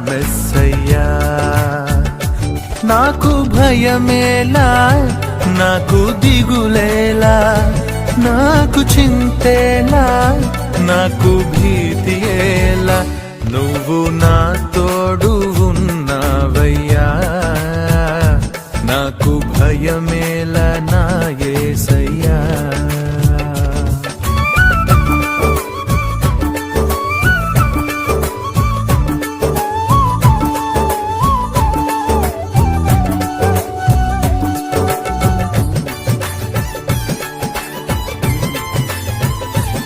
మెస్సయ్యా. నాకు భయమేలా, నాకు దిగులేలా, నాకు చింతేలా, నాకు భీతియేలా, నువ్వు నా తోడు ఉన్నావయ్యా. నాకు భయమేలా నా యేసయ్యా.